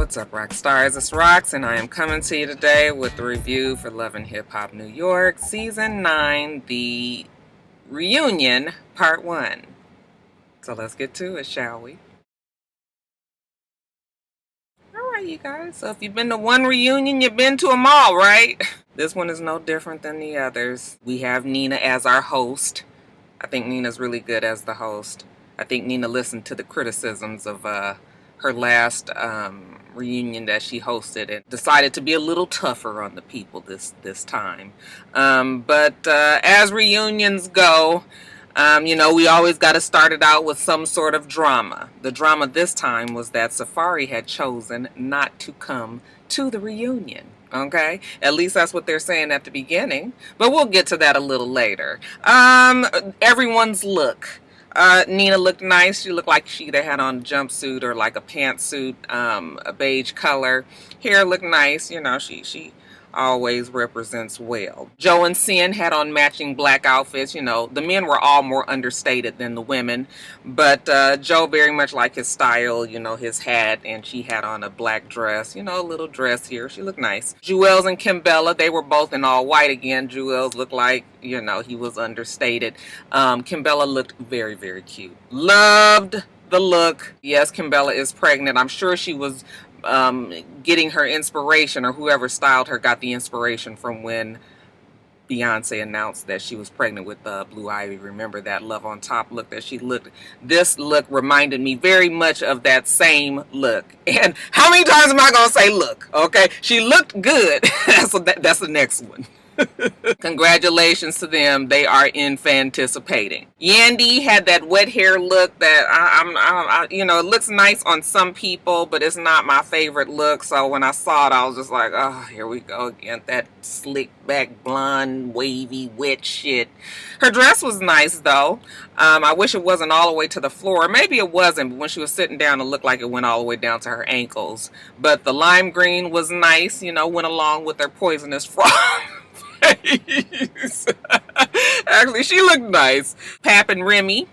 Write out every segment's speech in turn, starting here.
What's up, Roxstars? It's Rox, and I am coming to you today with the review for Love and Hip Hop New York, Season 9, The Reunion, Part 1. So let's get to it, shall we? Alright, you guys. So if you've been to one reunion, you've been to them all, right? This one is no different than the others. We have Nina as our host. I think Nina's really good as the host. I think Nina listened to the criticisms of her last reunion that she hosted and decided to be a little tougher on the people this time. But as reunions go, we always got to start it out with some sort of drama. The drama this time was that Safari had chosen not to come to the reunion. Okay, at least that's what they're saying at the beginning, but we'll get to that a little later. Everyone's look. Nina looked nice. She looked like she either had on a jumpsuit or like a pantsuit, a beige color. Hair looked nice. You know, she always represents well. Joe and Sin had on matching black outfits. You know, the men were all more understated than the women, but Joe very much like his style, you know, his hat, and she had on a black dress, you know, a little dress here. She looked nice. Jewels and Kimbella, they were both in all white again. Jewels looked like, you know, he was understated. Kimbella looked very, very cute. Loved the look. Yes, Kimbella is pregnant. I'm sure she was getting her inspiration, or whoever styled her got the inspiration from when Beyonce announced that she was pregnant with Blue Ivy. Remember that Love on Top look that she looked? This look reminded me very much of that same look. And how many times am I going to say look? Okay, she looked good. That's the next one. Congratulations to them. They are infanticipating. Yandy had that wet hair look that you know, it looks nice on some people, but it's not my favorite look. So when I saw it, I was just like, oh, here we go again. That slick back blonde, wavy, wet shit. Her dress was nice though. I wish it wasn't all the way to the floor. Maybe it wasn't, but when she was sitting down, it looked like it went all the way down to her ankles. But the lime green was nice, you know, went along with her poisonous frog. Actually, she looked nice. Pap and Remy,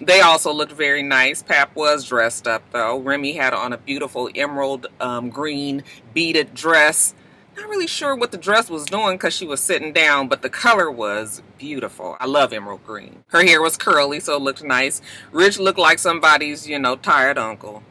they also looked very nice. Pap was dressed up though. Remy had on a beautiful emerald green beaded dress. Not really sure what the dress was doing because she was sitting down, but the color was beautiful. I love emerald green. Her hair was curly, so it looked nice. Rich looked like somebody's, you know, tired uncle.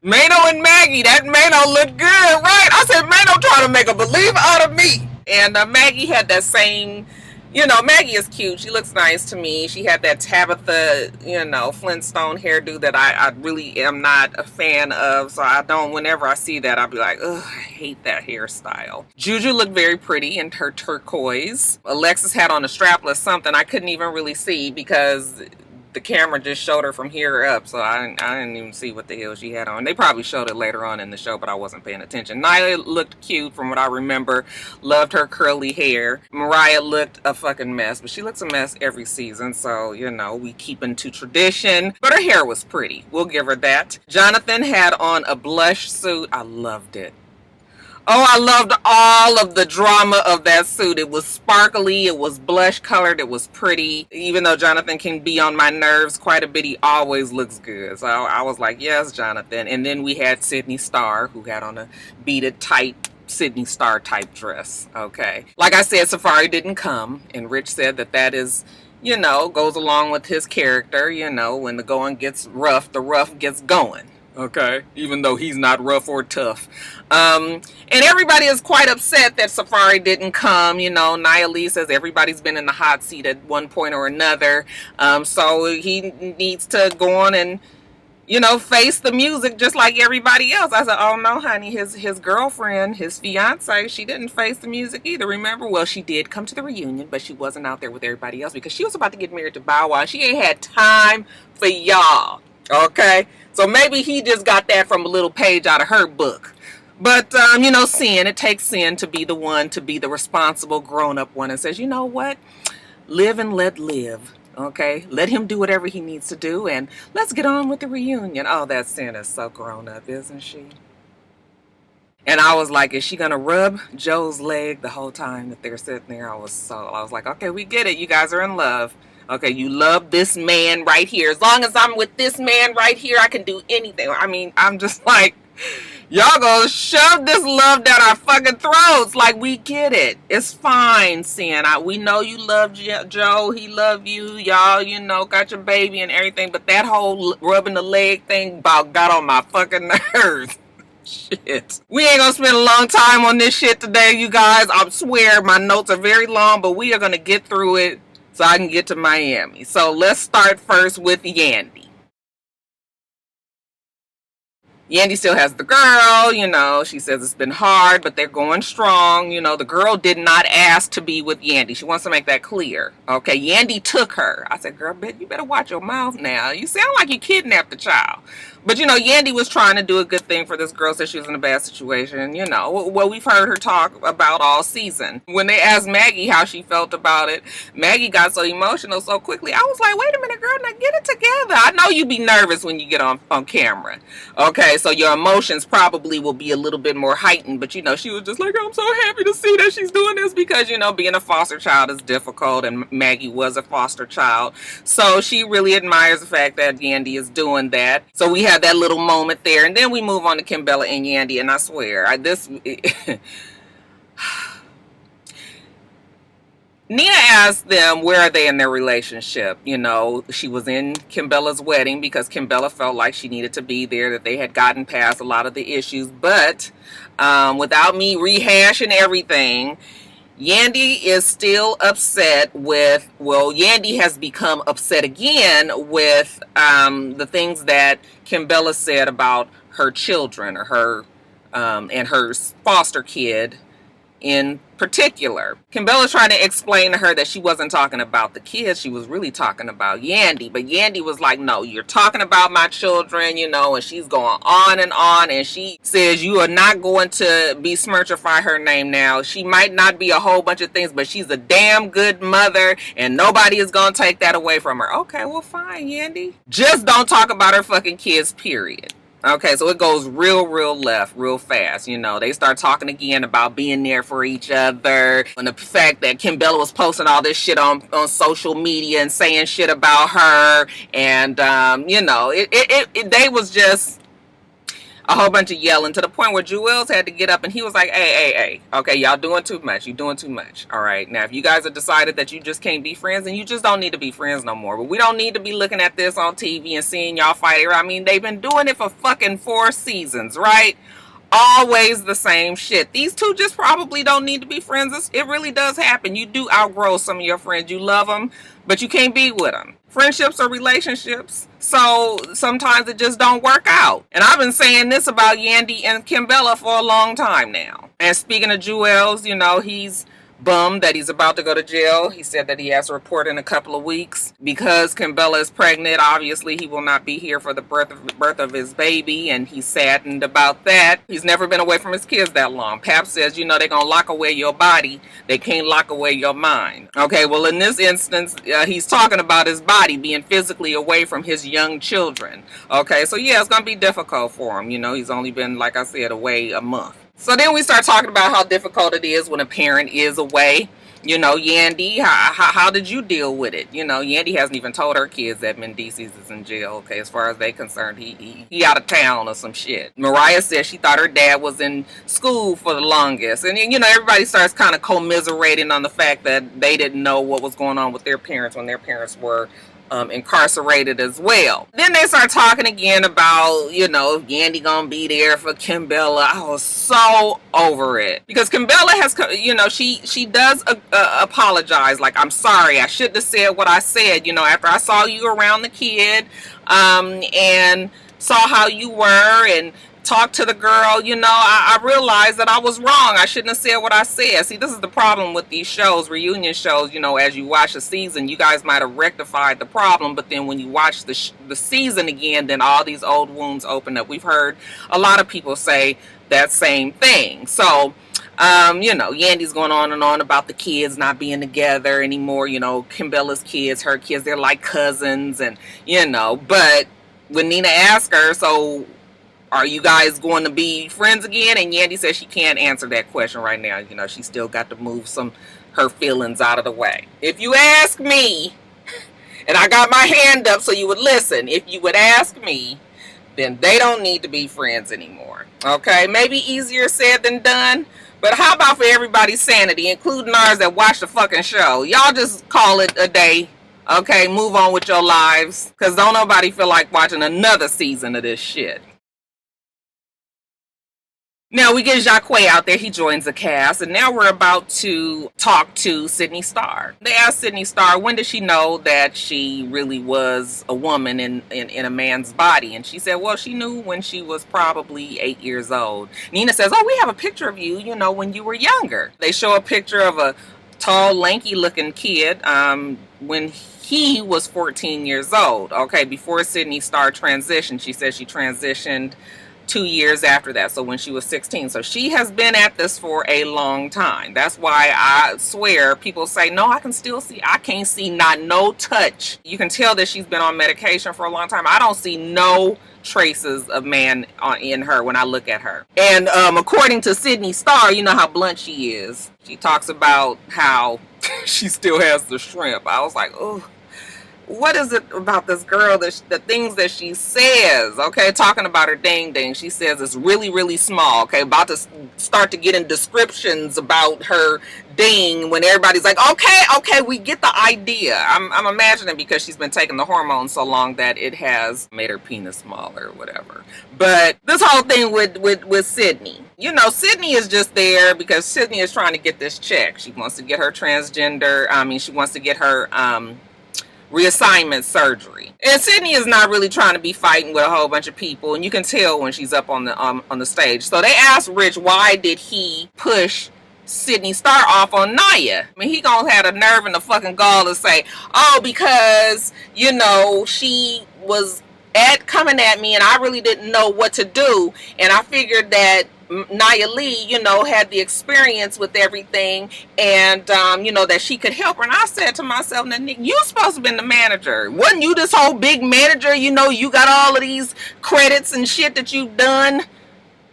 Mano and Maggie, that Mano looked good, right? I said, Mano trying to make a believer out of me. And Maggie had that same, you know, Maggie is cute. She looks nice to me. She had that Tabitha, you know, Flintstone hairdo that I really am not a fan of. So I don't, whenever I see that, I'll be like, ugh, I hate that hairstyle. Juju looked very pretty in her turquoise. Alexis had on a strapless something I couldn't even really see because the camera just showed her from here up, so I didn't even see what the hell she had on. They probably showed it later on in the show, but I wasn't paying attention. Nyla looked cute from what I remember. Loved her curly hair. Mariah looked a fucking mess, but she looks a mess every season, so, you know, we keeping to tradition. But her hair was pretty. We'll give her that. Jonathan had on a blush suit. I loved it. Oh, I loved all of the drama of that suit. It was sparkly, it was blush colored, it was pretty. Even though Jonathan can be on my nerves quite a bit, he always looks good. So I was like, yes, Jonathan. And then we had Sydney Star, who had on a beaded tight Sydney Star type dress. Okay. Like I said, Safari didn't come, and Rich said that is, you know, goes along with his character. You know, when the going gets rough, the rough gets going. Okay, even though he's not rough or tough. And everybody is quite upset that Safari didn't come. You know, Nia Lee says everybody's been in the hot seat at one point or another. So he needs to go on and, you know, face the music just like everybody else. I said, oh no, honey, his girlfriend, his fiance, she didn't face the music either, remember? Well, she did come to the reunion, but she wasn't out there with everybody else because she was about to get married to Bow Wow. She ain't had time for y'all. Okay, so maybe he just got that from a little page out of her book. But, you know, Sin, it takes Sin to be the one, to be the responsible grown-up one and says, you know what, live and let live. Okay, let him do whatever he needs to do and let's get on with the reunion. Oh, that Sin is so grown up, isn't she? And I was like, is she going to rub Joe's leg the whole time that they're sitting there? I was like, okay, we get it. You guys are in love. Okay, you love this man right here. As long as I'm with this man right here, I can do anything. I mean, I'm just like, y'all gonna shove this love down our fucking throats. Like, we get it. It's fine, Sin. We know you love Joe. He love you. Y'all, you know, got your baby and everything. But that whole rubbing the leg thing about got on my fucking nerves. Shit. We ain't gonna spend a long time on this shit today, you guys. I swear my notes are very long, but we are gonna get through it so I can get to Miami. So let's start first with Yandy. Yandy still has the girl, you know, she says it's been hard, but they're going strong. You know, the girl did not ask to be with Yandy. She wants to make that clear. Okay, Yandy took her. I said, girl, you better watch your mouth now. You sound like you kidnapped the child. But, you know, Yandy was trying to do a good thing for this girl, said she was in a bad situation. You know, what we've heard her talk about all season. When they asked Maggie how she felt about it, Maggie got so emotional so quickly. I was like, wait a minute, girl, now get it together. I know you be nervous when you get on camera. Okay, so your emotions probably will be a little bit more heightened. But, you know, she was just like, I'm so happy to see that she's doing this because, you know, being a foster child is difficult. And Maggie was a foster child. So she really admires the fact that Yandy is doing that. So we have that little moment there, and then we move on to Kimbella and Yandy, and I swear, Nina asked them where are they in their relationship. You know, she was in Kimbella's wedding because Kimbella felt like she needed to be there, that they had gotten past a lot of the issues, but without me rehashing everything, Yandy is still upset with, well, Yandy has become upset again with the things that Kimbella said about her children, or her and her foster kid in particular. Kimbella's trying to explain to her that she wasn't talking about the kids, she was really talking about Yandy. But Yandy was like, no, you're talking about my children, you know, and she's going on, and she says you are not going to besmirchify her name now. She might not be a whole bunch of things, but she's a damn good mother, and nobody is going to take that away from her. Okay, well, fine, Yandy. Just don't talk about her fucking kids, period. Okay, so it goes real left, real fast. You know, they start talking again about being there for each other, and the fact that Kimbella was posting all this shit on social media and saying shit about her, and you know, they was just a whole bunch of yelling, to the point where Jewels had to get up and he was like, hey, okay, y'all doing too much. You're doing too much. All right, now if you guys have decided that you just can't be friends, then you just don't need to be friends no more. But we don't need to be looking at this on TV and seeing y'all fight. I mean, they've been doing it for fucking 4 seasons, right? Always the same shit. These two just probably don't need to be friends. It really does happen. You do outgrow some of your friends. You love them, but you can't be with them. Friendships are relationships, so sometimes it just don't work out. And I've been saying this about Yandy and Kimbella for a long time now. And speaking of Jewels, you know, he's bummed that he's about to go to jail. He said that he has to report in a couple of weeks because Kimbella is pregnant. Obviously, he will not be here for the birth of his baby, and he's saddened about that. He's never been away from his kids that long. Pap says, you know, they're going to lock away your body. They can't lock away your mind. Okay, well, in this instance, he's talking about his body being physically away from his young children. Okay, so yeah, it's going to be difficult for him. You know, he's only been, like I said, away a month. So then we start talking about how difficult it is when a parent is away. You know, Yandy, how did you deal with it? You know, Yandy hasn't even told her kids that Mendices is in jail. Okay, as far as they concerned, he out of town or some shit. Mariah said she thought her dad was in school for the longest. And, you know, everybody starts kind of commiserating on the fact that they didn't know what was going on with their parents when their parents were incarcerated as well. Then they start talking again about, you know, Yandy gonna be there for Kimbella. I was so over it because Kimbella has, you know, she does apologize, like, I'm sorry, I shouldn't have said what I said, you know, after I saw you around the kid and saw how you were and talked to the girl, you know, I realized that I was wrong. I shouldn't have said what I said. See, this is the problem with these shows, reunion shows. You know, as you watch a season, you guys might have rectified the problem, but then when you watch the season again, then all these old wounds open up. We've heard a lot of people say that same thing. So, you know, Yandy's going on and on about the kids not being together anymore. You know, Kimbella's kids, her kids, they're like cousins, and, you know, but when Nina asked her, so Are you guys going to be friends again? And Yandy says she can't answer that question right now. You know, she still got to move her feelings out of the way. If you ask me, and I got my hand up so you would listen, if you would ask me, then they don't need to be friends anymore. Okay, maybe easier said than done, but how about for everybody's sanity, including ours that watch the fucking show? Y'all just call it a day. Okay, move on with your lives, because don't nobody feel like watching another season of this shit. Now we get Jacques out there. He joins the cast, and now we're about to talk to Sydney Starr. They asked Sydney Starr, when did she know that she really was a woman in a man's body? And she said, well, she knew when she was probably 8 years old. Nina says, oh, we have a picture of you, you know, when you were younger. They show a picture of a tall, lanky-looking kid when he was 14 years old. Okay, before Sydney Starr transitioned. She said she transitioned 2 years after that, so when she was 16. So she has been at this for a long time. That's why I swear people say, no, I can still see. I can't see not no touch. You can tell that she's been on medication for a long time. I don't see no traces of man in her when I look at her. And according to Sydney Starr, you know how blunt she is. She talks about how she still has the shrimp. I was like, oh, what is it about this girl, the things that she says, okay, talking about her ding. She says it's really, really small, okay, about to start to get in descriptions about her ding when everybody's like, okay, we get the idea. I'm imagining because she's been taking the hormones so long that it has made her penis smaller or whatever. But this whole thing with Sydney, you know, Sydney is just there because Sydney is trying to get this check. She wants to get her she wants to get her reassignment surgery. And Sydney is not really trying to be fighting with a whole bunch of people, and you can tell when she's up on the stage. So they asked Rich, why did he push Sydney Starr off on Naya? I mean, he gonna have the nerve and the fucking gall to say, oh, because, you know, she was coming at me and I really didn't know what to do, and I figured that Nia Lee, you know, had the experience with everything, and you know, that she could help her. And I said to myself, now, Nick, you supposed to be the manager. Wasn't you this whole big manager? You know, you got all of these credits and shit that you've done.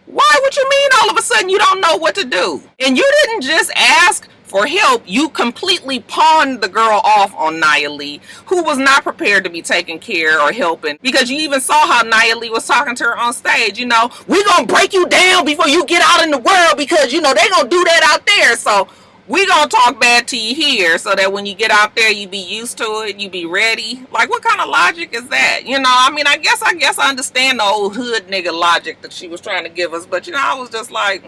Why would you mean all of a sudden you don't know what to do? And you didn't just ask for help, you completely pawned the girl off on Nia Lee, who was not prepared to be taking care or helping, because you even saw how Nia Lee was talking to her on stage. You know, we're gonna break you down before you get out in the world, because you know they're gonna do that out there, so we're gonna talk bad to you here so that when you get out there you be used to it, you be ready. Like, what kind of logic is that? You know, I mean, I guess I understand the old hood nigga logic that she was trying to give us, but you know, I was just like,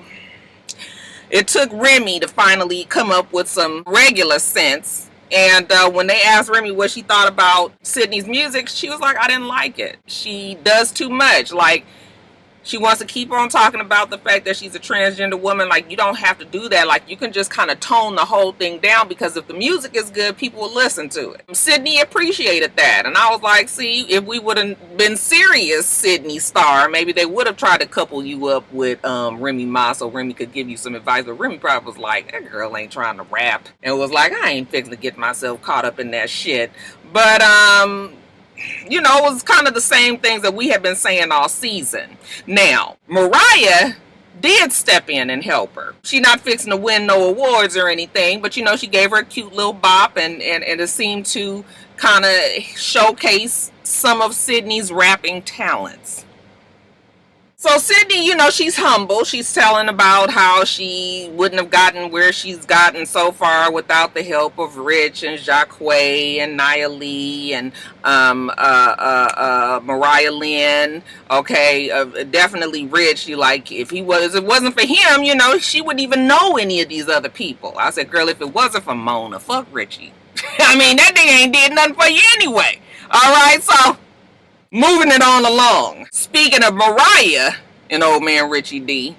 it took Remy to finally come up with some regular sense. And when they asked Remy what she thought about Sydney's music, she was like, I didn't like it. She does too much. Like, she wants to keep on talking about the fact that she's a transgender woman. Like, you don't have to do that. Like, you can just kind of tone the whole thing down, because if the music is good, people will listen to it. Sydney appreciated that. And I was like, see, if we would have been serious, Sydney Starr, maybe they would have tried to couple you up with Remy Ma so Remy could give you some advice. But Remy probably was like, that girl ain't trying to rap. And was like, I ain't fixing to get myself caught up in that shit. But, you know, it was kind of the same things that we have been saying all season. Now, Mariah did step in and help her. She not fixing to win no awards or anything, but you know, she gave her a cute little bop, and it seemed to kind of showcase some of Sydney's rapping talents. So Sydney, you know, she's humble. She's telling about how she wouldn't have gotten where she's gotten so far without the help of Rich and Jacques and Nia Lee and Mariah Lynn. Okay, definitely Rich. Like, if it wasn't for him, you know, she wouldn't even know any of these other people. I said, girl, if it wasn't for Mona, fuck Richie. I mean, that nigga ain't did nothing for you anyway. All right, so moving it on along. Speaking of Mariah and old man Richie D,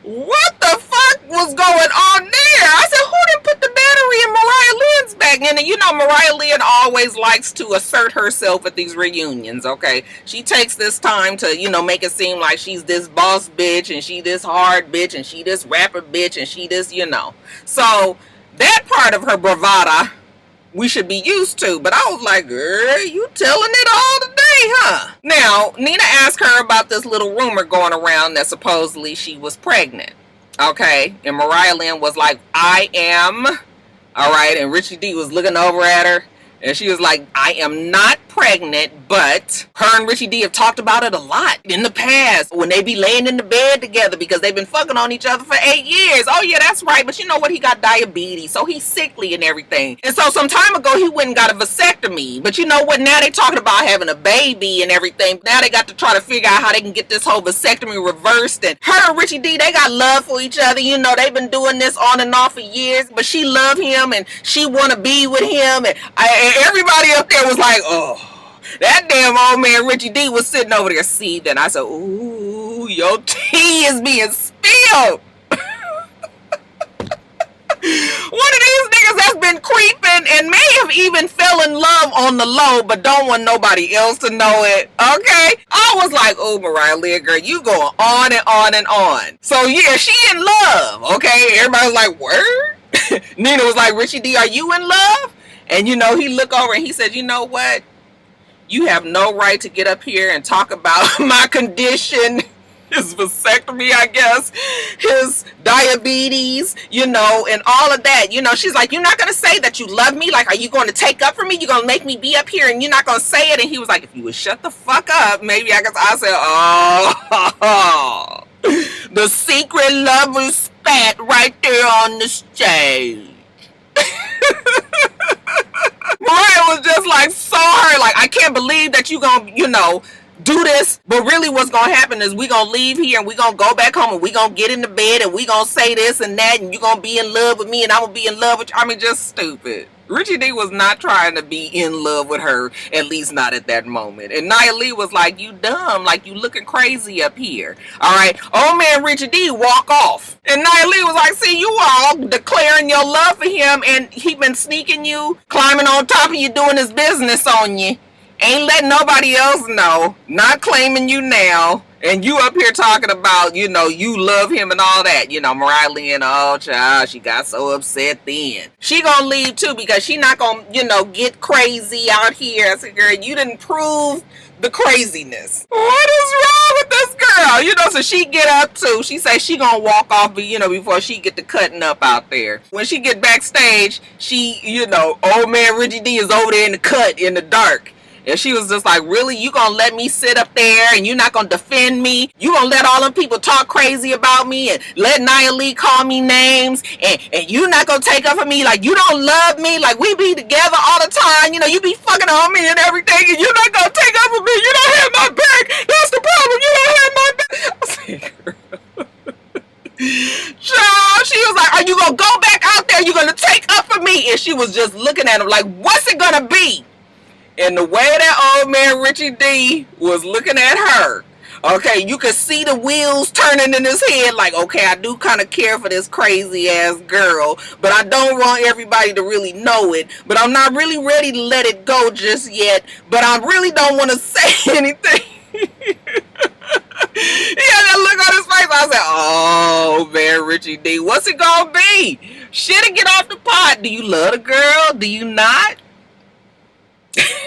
what the fuck was going on there? I said, who didn't put the battery in Mariah Lynn's back? And you know, Mariah Lynn always likes to assert herself at these reunions, okay? She takes this time to, you know, make it seem like she's this boss bitch, and she this hard bitch, and she this rapper bitch, and she this, you know. So that part of her bravada we should be used to. But I was like, girl, you telling it all today, huh? Now, Nina asked her about this little rumor going around that supposedly she was pregnant. Okay, and Mariah Lynn was like, I am. All right, and Richie D was looking over at her, and she was like, I am not pregnant, but her and Richie D have talked about it a lot in the past when they be laying in the bed together because they've been fucking on each other for 8 years. Oh yeah, that's right. But you know what? He got diabetes, so he's sickly and everything. And so some time ago, he went and got a vasectomy. But you know what? Now they talking about having a baby and everything. Now they got to try to figure out how they can get this whole vasectomy reversed. And her and Richie D, they got love for each other. You know, they've been doing this on and off for years. But she loved him and she want to be with him. And everybody up there was like, oh. That damn old man Richie D was sitting over there seething. I said, ooh, your tea is being spilled. One of these niggas that's been creeping and may have even fell in love on the low, but don't want nobody else to know it. Okay? I was like, oh, Mariah Lynn, girl, you going on and on and on. So yeah, she in love. Okay? Everybody was like, word? Nina was like, Richie D, are you in love? And you know, he looked over and he said, you know what? You have no right to get up here and talk about my condition, his vasectomy, I guess, his diabetes, you know, and all of that. You know, she's like, you're not going to say that you love me? Like, are you going to take up for me? You're going to make me be up here and you're not going to say it? And he was like, if you would shut the fuck up, maybe I guess I said, oh, the secret lover spat right there on the stage. Mariah was just like so hurt, like I can't believe that you gonna, you know, do this, but really what's gonna happen is we gonna leave here and we gonna go back home and we gonna get in the bed and we gonna say this and that and you gonna be in love with me and I'm gonna be in love with you. I mean, just stupid. Richie D was not trying to be in love with her, at least not at that moment. And Nia Lee was like, you dumb, like you looking crazy up here. All right, old man Richie D walk off. And Nia Lee was like, see, you all declaring your love for him and he been sneaking you, climbing on top of you, doing his business on you. Ain't letting nobody else know, not claiming you now. And you up here talking about, you know, you love him and all that. You know, Mariah Lynn, oh, child, she got so upset then. She gonna leave, too, because she not gonna, you know, get crazy out here. I said, girl, you didn't prove the craziness. What is wrong with this girl? You know, so she get up, too. She say she gonna walk off, you know, before she get to cutting up out there. When she get backstage, she, you know, old man Richie D is over there in the cut in the dark. And she was just like, really? You gonna let me sit up there and you're not gonna defend me? You gonna let all them people talk crazy about me and let Nia Lee call me names and you not gonna take up for me? Like, you don't love me? Like, we be together all the time. You know, you be fucking on me and everything and you're not gonna take up for me. You don't have my back. That's the problem. You don't have my back. I was like, girl. Child, she was like, are you gonna go back out there? You gonna take up for me? And she was just looking at him like, what's it gonna be? And the way that old man Richie D was looking at her, okay, you could see the wheels turning in his head like, okay, I do kind of care for this crazy ass girl, but I don't want everybody to really know it, but I'm not really ready to let it go just yet, but I really don't want to say anything. He had that look on his face. I said, oh, man, Richie D, what's it gonna be? Shit, get off the pot. Do you love the girl? Do you not?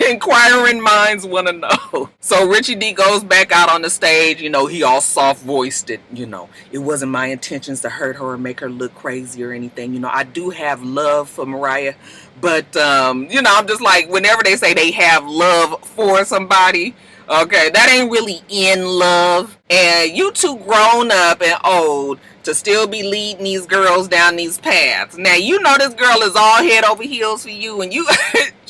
Inquiring minds want to know. So Richie D goes back out on the stage. You know, he all soft-voiced it. You know, it wasn't my intentions to hurt her or make her look crazy or anything. You know, I do have love for Mariah. But, you know, I'm just like, whenever they say they have love for somebody, okay, that ain't really in love. And you two grown up and old to still be leading these girls down these paths. Now, you know this girl is all head over heels for you, and you...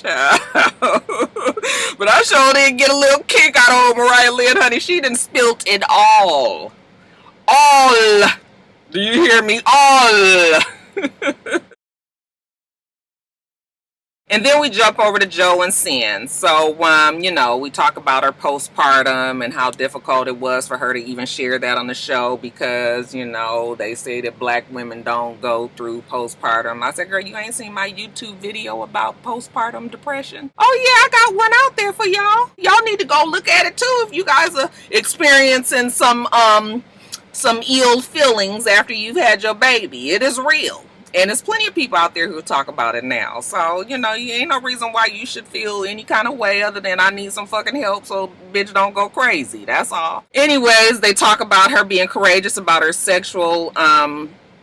But I sure did get a little kick out of old Mariah Lynn, honey. She done spilt it all. All. Do you hear me? All. And then we jump over to Joe and Sin. So, you know, we talk about her postpartum and how difficult it was for her to even share that on the show because, you know, they say that black women don't go through postpartum. I said, girl, you ain't seen my YouTube video about postpartum depression? Oh, yeah, I got one out there for y'all. Y'all need to go look at it, too, if you guys are experiencing some ill feelings after you've had your baby. It is real. And there's plenty of people out there who talk about it now. So, you know, you ain't no reason why you should feel any kind of way other than I need some fucking help so bitch don't go crazy. That's all. Anyways, they talk about her being courageous about her sexual,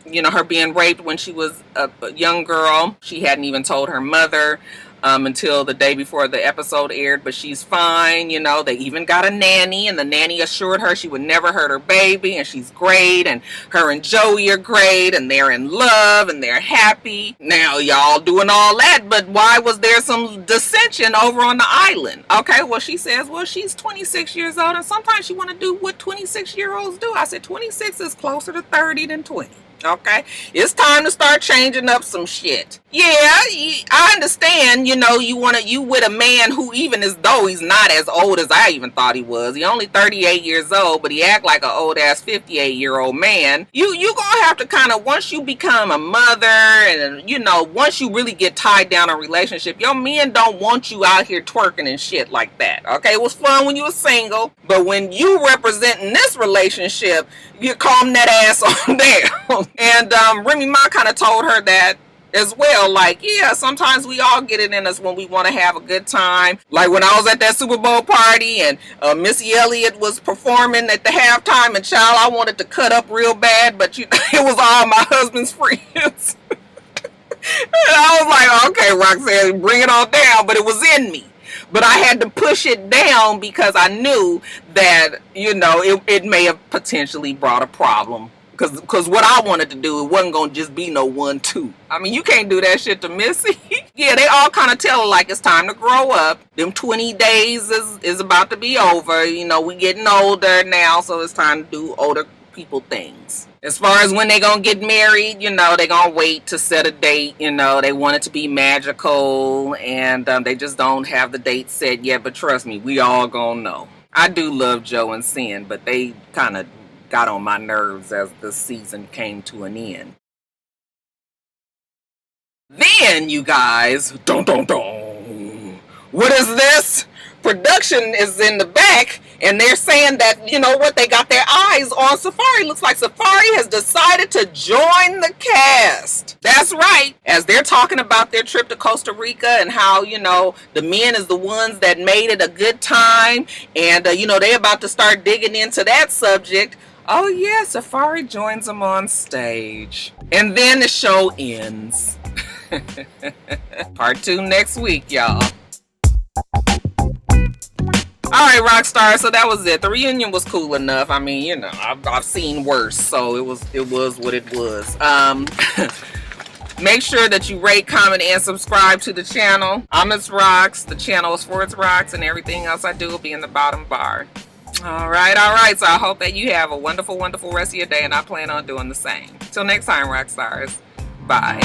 you know, her being raped when she was a young girl. She hadn't even told her mother until the day before the episode aired, but she's fine. You know, they even got a nanny, and the nanny assured her she would never hurt her baby, and she's great, and her and Joey are great, and they're in love, and they're happy. Now, y'all doing all that, but why was there some dissension over on the island? Okay, well, she says, well, she's 26 years old, and sometimes she want to do what 26-year-olds do. I said 26 is closer to 30 than 20. Okay, it's time to start changing up some shit. Yeah, I understand, you know, you with a man who, even as though he's not as old as I even thought he was, he only 38 years old, but he act like an old ass 58-year-old man. You gonna have to kind of, once you become a mother and, you know, once you really get tied down in a relationship, your men don't want you out here twerking and shit like that. Okay, it was fun when you were single, but when you representing this relationship, you calm that ass on down. And Remy Ma kind of told her that as well, like, yeah, sometimes we all get it in us when we want to have a good time. Like when I was at that Super Bowl party and Missy Elliott was performing at the halftime, and child, I wanted to cut up real bad, but it was all my husband's friends. And I was like, okay, Roxanne, bring it on down, but it was in me. But I had to push it down because I knew that, you know, it may have potentially brought a problem. Because what I wanted to do, it wasn't going to just be no 1-2. I mean, you can't do that shit to Missy. Yeah, they all kind of tell her, like, it's time to grow up. Them 20 days is about to be over. You know, we getting older now, so it's time to do older people things. As far as when they gonna get married, you know, they gonna wait to set a date. You know, they want it to be magical, and they just don't have the date set yet. But trust me, we all gonna know. I do love Joe and Sin, but they kind of got on my nerves as the season came to an end. Then, you guys, dun dun dun, what is this? Production is in the back, and they're saying that, you know what, they got their eyes on Safari. Looks like Safari has decided to join the cast. That's right. As they're talking about their trip to Costa Rica and how, you know, the men is the ones that made it a good time, and, you know, they're about to start digging into that subject. Oh yeah, Safari joins them on stage. And then the show ends. Part 2 next week, y'all. Alright, Roxstars, so that was it. The reunion was cool itsrox. I mean, you know, I've seen worse, so it was what it was. Make sure that you rate, comment, and subscribe to the channel. I'm itsrox. The channel is for itsrox, and everything else I do will be in the bottom bar. Alright, so I hope that you have a wonderful, wonderful rest of your day, and I plan on doing the same. Till next time, Roxstars. Bye.